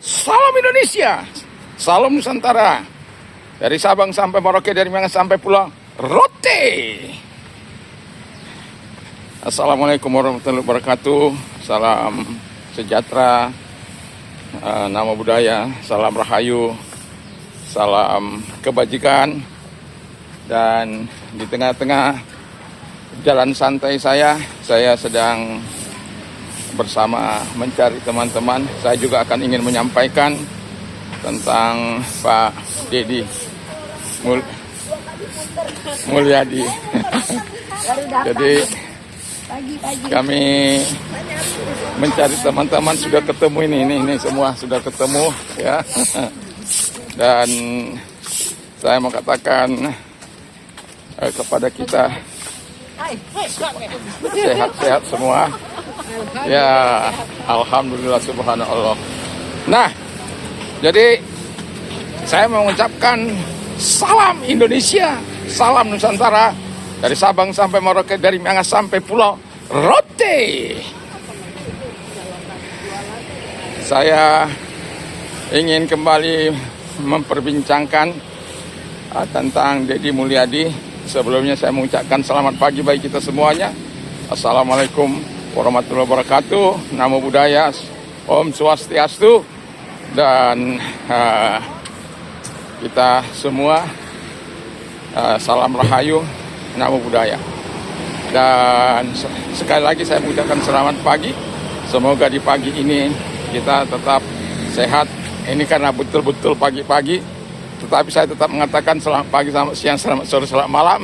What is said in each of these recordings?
Salam Indonesia, salam Nusantara. Dari Sabang sampai Merauke, dari Minang sampai Pulau Rote. Assalamualaikum warahmatullahi wabarakatuh. Salam sejahtera, nama budaya, salam rahayu, salam kebajikan. Dan di tengah-tengah jalan santai saya sedang bersama mencari teman-teman. Saya juga akan ingin menyampaikan tentang Pak Deddy Mulyadi. Jadi kami mencari teman-teman, sudah ketemu ini semua sudah ketemu ya. Dan saya mau katakan kepada kita sehat-sehat semua. Ya, alhamdulillah subhanallah. Nah, jadi saya mengucapkan salam Indonesia, salam Nusantara, dari Sabang sampai Merauke, dari Minang sampai Pulau Rote. Saya ingin kembali memperbincangkan tentang Deddy Mulyadi. Sebelumnya saya mengucapkan selamat pagi bagi kita semuanya. Assalamualaikum warahmatullahi wabarakatuh. Namo Buddhaya, Om Swastiastu. Dan kita semua salam rahayu, Namo Buddhaya. Dan sekali lagi saya mengucapkan selamat pagi. Semoga di pagi ini kita tetap sehat. Ini karena betul-betul pagi-pagi, tetapi saya tetap mengatakan selamat pagi, selamat siang, selamat sore, selamat malam.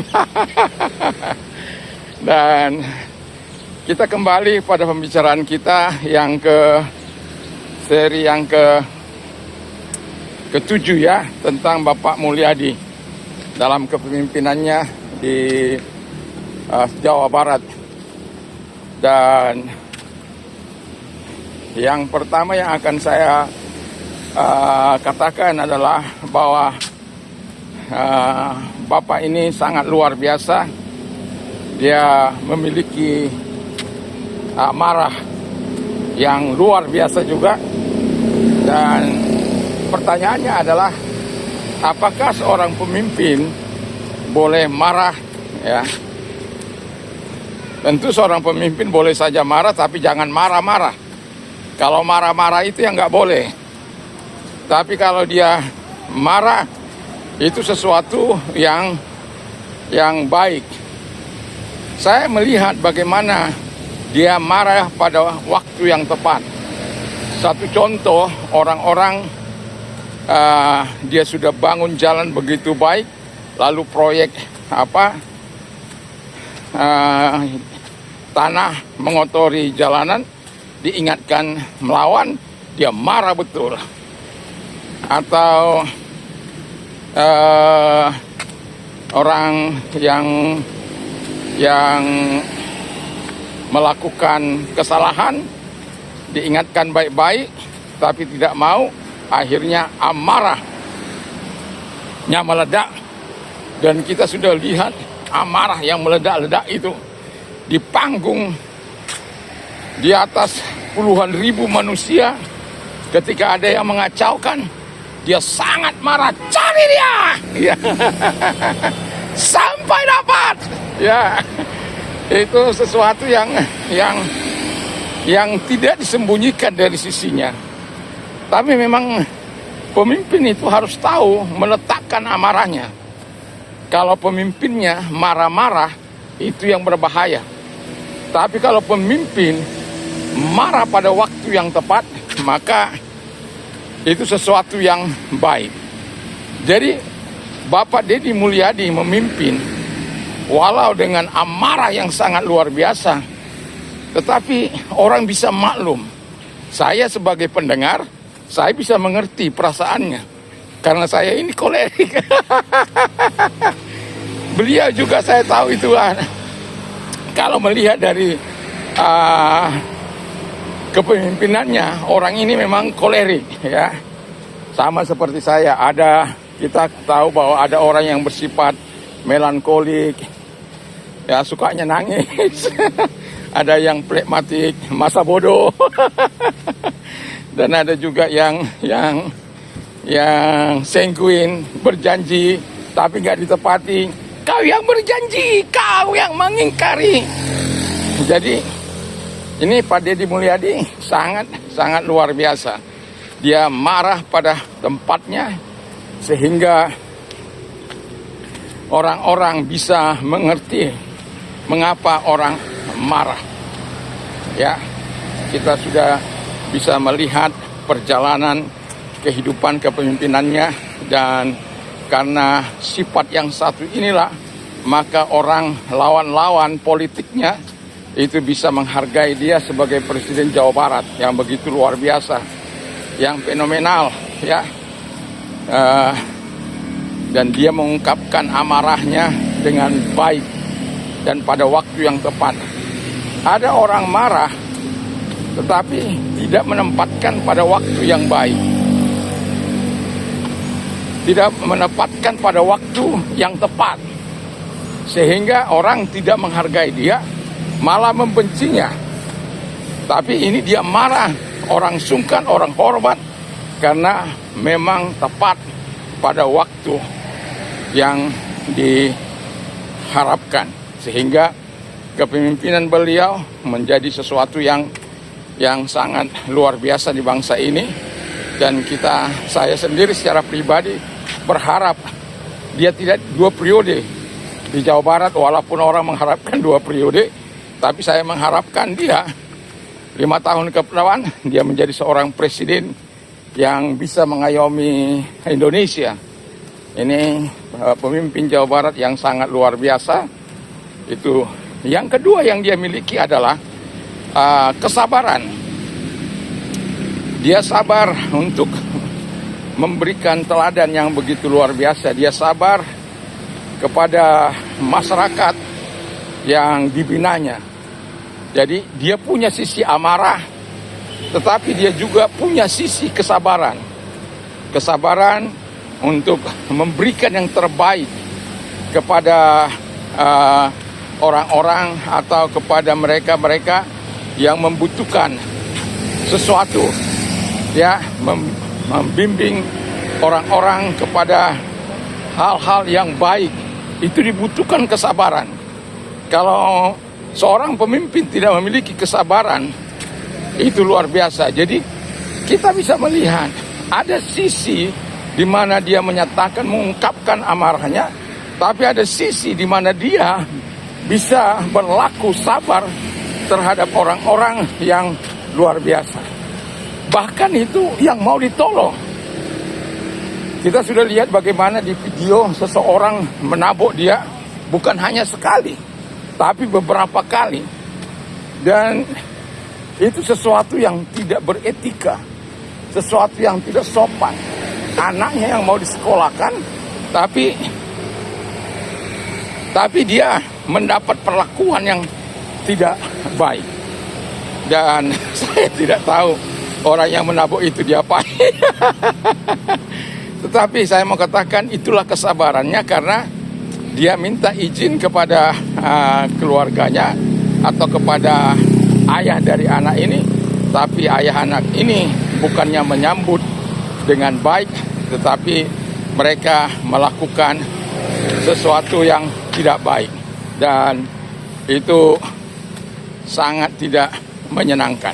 Dan kita kembali pada pembicaraan kita yang seri yang ketujuh ya, tentang Bapak Mulyadi dalam kepemimpinannya di Jawa Barat. Dan yang pertama yang akan saya katakan adalah bahwa Bapak ini sangat luar biasa. Dia memiliki amarah yang luar biasa juga. Dan pertanyaannya adalah, apakah seorang pemimpin boleh marah ya? Tentu seorang pemimpin boleh saja marah, tapi jangan marah-marah. Kalau marah-marah itu yang nggak boleh. Tapi kalau dia marah, itu sesuatu yang baik. Saya melihat bagaimana dia marah pada waktu yang tepat. Satu contoh, orang-orang dia sudah bangun jalan begitu baik, lalu proyek tanah mengotori jalanan, diingatkan melawan, dia marah betul. Atau orang yang melakukan kesalahan diingatkan baik-baik tapi tidak mau, akhirnya amarahnya meledak. Dan kita sudah lihat amarah yang meledak-ledak itu di panggung di atas puluhan ribu manusia. Ketika ada yang mengacaukan, dia sangat marah, cari dia ya. Sampai dapat ya. Itu sesuatu yang tidak disembunyikan dari sisinya. Tapi memang pemimpin itu harus tahu meletakkan amarahnya. Kalau pemimpinnya marah-marah, itu yang berbahaya. Tapi kalau pemimpin marah pada waktu yang tepat, maka itu sesuatu yang baik. Jadi Bapak Deddy Mulyadi memimpin walau dengan amarah yang sangat luar biasa, tetapi orang bisa maklum. Saya sebagai pendengar, saya bisa mengerti perasaannya, karena saya ini kolerik. Beliau juga saya tahu itu kalau melihat dari kepemimpinannya, orang ini memang kolerik ya. Sama seperti saya, kita tahu bahwa ada orang yang bersifat melankolik, ya sukanya nangis. Ada yang plekmatik, masa bodoh. dan ada juga yang sanguin, berjanji tapi nggak ditepati. Kau yang berjanji, kau yang mengingkari. Jadi ini Pak Deddy Mulyadi sangat luar biasa. Dia marah pada tempatnya sehingga orang-orang bisa mengerti mengapa orang marah. Ya, kita sudah bisa melihat perjalanan kehidupan kepemimpinannya, dan karena sifat yang satu inilah maka orang lawan-lawan politiknya itu bisa menghargai dia sebagai Presiden Jawa Barat yang begitu luar biasa, yang fenomenal, ya. Dan dia mengungkapkan amarahnya dengan baik dan pada waktu yang tepat. Ada orang marah tetapi tidak menempatkan pada waktu yang baik, tidak menempatkan pada waktu yang tepat, sehingga orang tidak menghargai dia, malah membencinya. Tapi ini dia marah, orang sungkan, orang hormat, karena memang tepat pada waktu yang diharapkan, sehingga kepemimpinan beliau menjadi sesuatu yang sangat luar biasa di bangsa ini. Dan saya sendiri secara pribadi berharap dia tidak 2 periode di Jawa Barat, walaupun orang mengharapkan 2 periode, tapi saya mengharapkan dia 5 tahun ke depan dia menjadi seorang presiden yang bisa mengayomi Indonesia. Ini pemimpin Jawa Barat yang sangat luar biasa. Itu yang kedua yang dia miliki adalah kesabaran. Dia sabar untuk memberikan teladan yang begitu luar biasa. Dia sabar kepada masyarakat yang dibinanya. Jadi dia punya sisi amarah, tetapi dia juga punya sisi kesabaran. Kesabaran untuk memberikan yang terbaik kepada orang-orang atau kepada mereka-mereka yang membutuhkan sesuatu, ya, membimbing orang-orang kepada hal-hal yang baik. Itu dibutuhkan kesabaran. Kalau seorang pemimpin tidak memiliki kesabaran, itu luar biasa. Jadi kita bisa melihat ada sisi di mana dia menyatakan, mengungkapkan amarahnya, tapi ada sisi di mana dia bisa berlaku sabar terhadap orang-orang yang luar biasa. Bahkan itu yang mau ditolong. Kita sudah lihat bagaimana di video seseorang menabok dia, bukan hanya sekali, tapi beberapa kali. Dan itu sesuatu yang tidak beretika, sesuatu yang tidak sopan. Anaknya yang mau disekolahkan, tapi dia mendapat perlakuan yang tidak baik. Dan saya tidak tahu orang yang menabok itu diapain. Tetapi saya mau katakan itulah kesabarannya, karena dia minta izin kepada keluarganya atau kepada ayah dari anak ini. Tapi ayah anak ini bukannya menyambut dengan baik, tetapi mereka melakukan sesuatu yang tidak baik. Dan itu sangat tidak menyenangkan.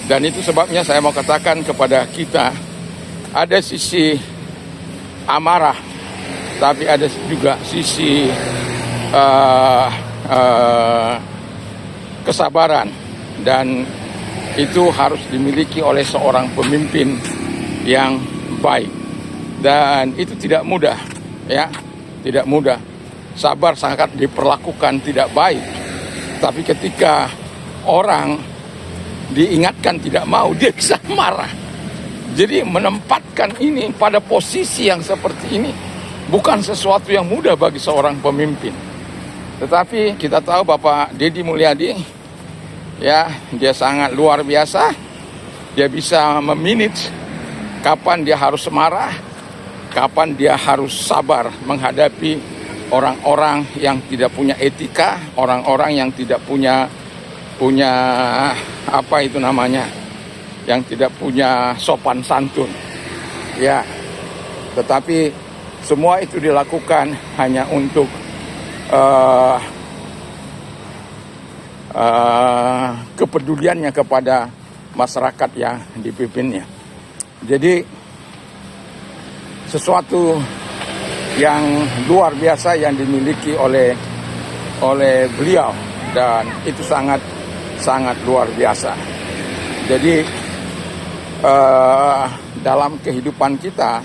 Dan itu sebabnya saya mau katakan kepada kita, ada sisi amarah, tapi ada juga sisi kesabaran. Dan itu harus dimiliki oleh seorang pemimpin yang baik. Dan itu tidak mudah, ya, tidak mudah. Sabar sangat diperlakukan tidak baik. Tapi ketika orang diingatkan tidak mau, dia bisa marah. Jadi menempatkan ini pada posisi yang seperti ini bukan sesuatu yang mudah bagi seorang pemimpin. Tetapi kita tahu Bapak Deddy Mulyadi, ya, dia sangat luar biasa. Dia bisa memanage kapan dia harus marah, kapan dia harus sabar menghadapi orang-orang yang tidak punya etika, orang-orang yang tidak punya apa itu namanya, yang tidak punya sopan santun. Ya, tetapi semua itu dilakukan hanya untuk kepeduliannya kepada masyarakat yang dipimpinnya. Jadi sesuatu yang luar biasa yang dimiliki oleh beliau, dan itu sangat luar biasa. Jadi dalam kehidupan kita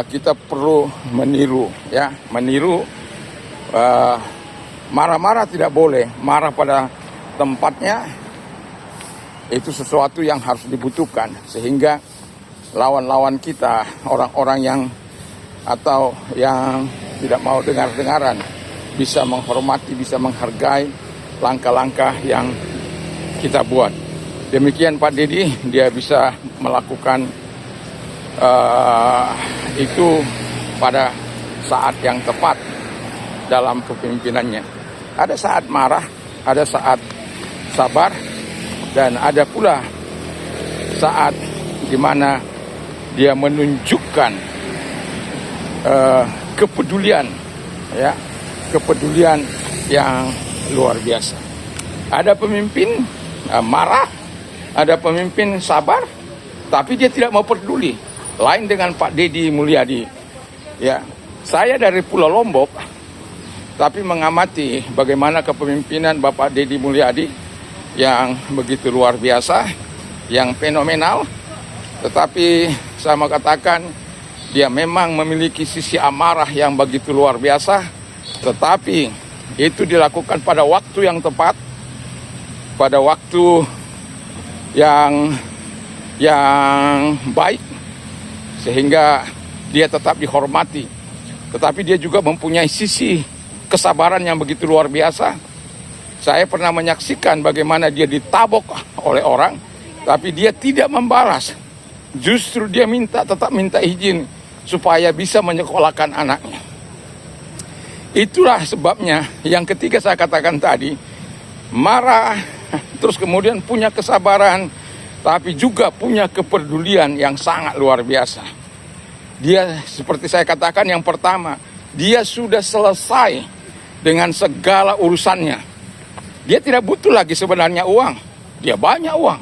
kita perlu meniru, ya, marah-marah tidak boleh, marah pada tempatnya itu sesuatu yang harus dibutuhkan, sehingga lawan-lawan kita, orang-orang yang atau yang tidak mau dengar-dengaran, bisa menghormati, bisa menghargai langkah-langkah yang kita buat. Demikian Pak Dedi, dia bisa melakukan itu pada saat yang tepat dalam kepemimpinannya. Ada saat marah, ada saat sabar, dan ada pula saat di mana dia menunjukkan kepedulian, ya, kepedulian yang luar biasa. Ada pemimpin marah, ada pemimpin sabar, tapi dia tidak mau peduli. Lain dengan Pak Dedi Mulyadi. Ya, saya dari Pulau Lombok, tapi mengamati bagaimana kepemimpinan Bapak Dedi Mulyadi yang begitu luar biasa, yang fenomenal. Tetapi saya mau katakan, dia memang memiliki sisi amarah yang begitu luar biasa, tetapi itu dilakukan pada waktu yang tepat, pada waktu yang baik, sehingga dia tetap dihormati. Tetapi dia juga mempunyai sisi kesabaran yang begitu luar biasa. Saya pernah menyaksikan bagaimana dia ditabok oleh orang, tapi dia tidak membalas. Justru dia tetap minta izin supaya bisa menyekolahkan anaknya. Itulah sebabnya yang ketiga saya katakan tadi, marah, terus kemudian punya kesabaran, tapi juga punya kepedulian yang sangat luar biasa. Dia, seperti saya katakan yang pertama, dia sudah selesai dengan segala urusannya. Dia tidak butuh lagi sebenarnya uang. Dia banyak uang.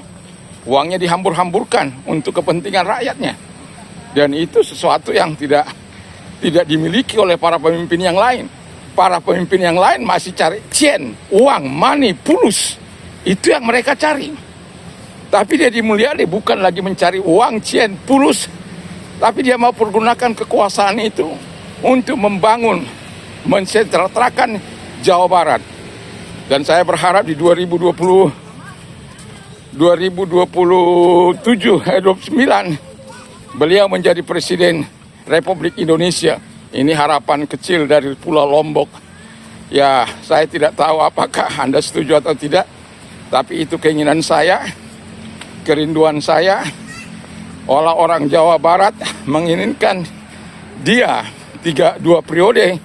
Uangnya dihambur-hamburkan untuk kepentingan rakyatnya. Dan itu sesuatu yang tidak dimiliki oleh para pemimpin yang lain. Para pemimpin yang lain masih cari cien, uang, money, pulus. Itu yang mereka cari. Tapi Dedi Mulyadi bukan lagi mencari uang, cien, pulus. Tapi dia mau pergunakan kekuasaan itu untuk membangun, mensentralkan Jawa Barat. Dan saya berharap di 2027, 29, beliau menjadi Presiden Republik Indonesia. Ini harapan kecil dari Pulau Lombok. Ya, saya tidak tahu apakah Anda setuju atau tidak. Tapi itu keinginan saya, kerinduan saya. Olah orang Jawa Barat menginginkan dia 2 periode,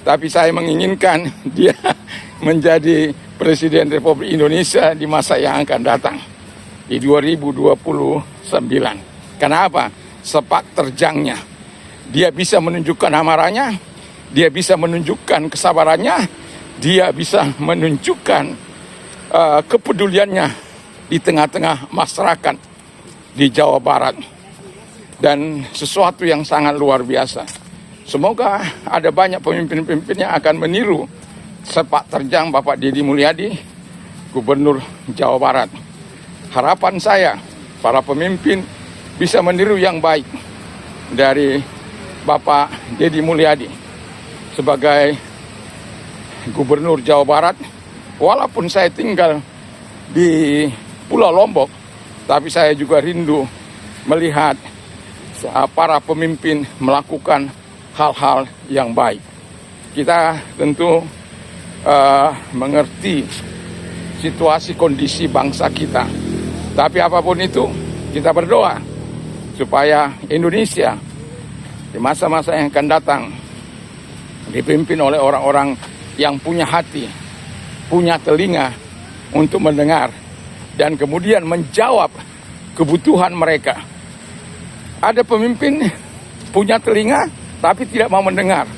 tapi saya menginginkan dia menjadi Presiden Republik Indonesia di masa yang akan datang, di 2029. Kenapa? Sepak terjangnya. Dia bisa menunjukkan amarahnya, dia bisa menunjukkan kesabarannya, dia bisa menunjukkan kepeduliannya di tengah-tengah masyarakat di Jawa Barat. Dan sesuatu yang sangat luar biasa. Semoga ada banyak pemimpin-pemimpin yang akan meniru sepak terjang Bapak Dedi Mulyadi, Gubernur Jawa Barat. Harapan saya, para pemimpin bisa meniru yang baik dari Bapak Dedi Mulyadi sebagai Gubernur Jawa Barat. Walaupun saya tinggal di Pulau Lombok, tapi saya juga rindu melihat para pemimpin melakukan hal-hal yang baik. Kita tentu mengerti situasi kondisi bangsa kita. Tapi apapun itu, kita berdoa supaya Indonesia di masa-masa yang akan datang dipimpin oleh orang-orang yang punya hati, punya telinga untuk mendengar, dan kemudian menjawab kebutuhan mereka. Ada pemimpin punya telinga tapi tidak mau mendengar,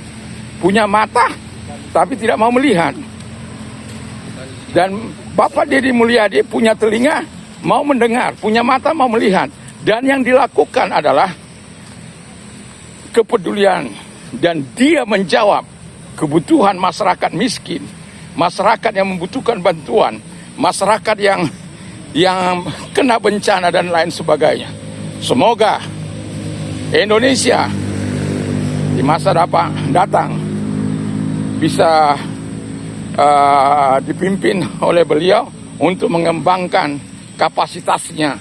punya mata tapi tidak mau melihat. Dan Bapak Deddy Mulyadi punya telinga, mau mendengar, punya mata, mau melihat. Dan yang dilakukan adalah kepedulian. Dan dia menjawab kebutuhan masyarakat miskin, masyarakat yang membutuhkan bantuan, masyarakat yang kena bencana dan lain sebagainya. Semoga Indonesia di masa datang bisa dipimpin oleh beliau untuk mengembangkan kapasitasnya.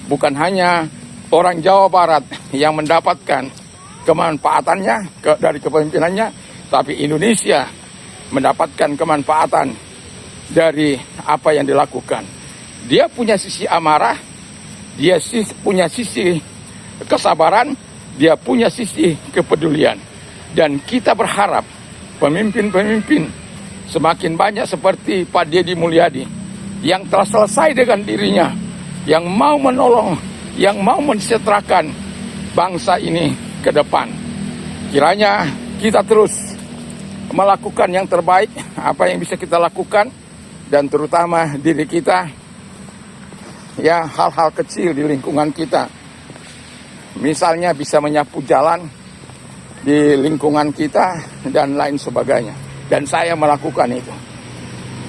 Bukan hanya orang Jawa Barat yang mendapatkan kemanfaatannya dari kepemimpinannya, tapi Indonesia mendapatkan kemanfaatan dari apa yang dilakukan. Dia punya sisi amarah, dia punya sisi kesabaran, dia punya sisi kepedulian. Dan kita berharap pemimpin-pemimpin semakin banyak seperti Pak Deddy Mulyadi yang telah selesai dengan dirinya, yang mau menolong, yang mau mensejahterakan bangsa ini ke depan. Kiranya kita terus melakukan yang terbaik, apa yang bisa kita lakukan, dan terutama diri kita, ya hal-hal kecil di lingkungan kita. Misalnya bisa menyapu jalan di lingkungan kita dan lain sebagainya. Dan saya melakukan itu.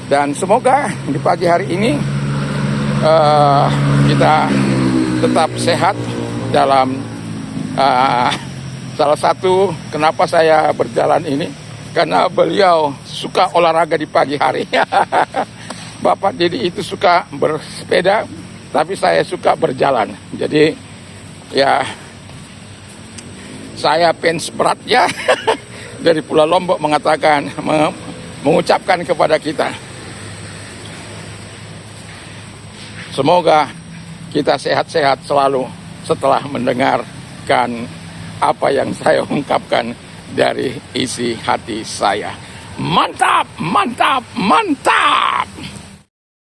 Dan semoga di pagi hari ini kita tetap sehat dalam salah satu kenapa saya berjalan ini. Karena beliau suka olahraga di pagi hari. Bapak Deddy itu suka bersepeda, tapi saya suka berjalan. Jadi ya saya fans beratnya dari Pulau Lombok mengucapkan kepada kita, semoga kita sehat-sehat selalu setelah mendengarkan apa yang saya ungkapkan dari isi hati saya. Mantap, mantap, mantap.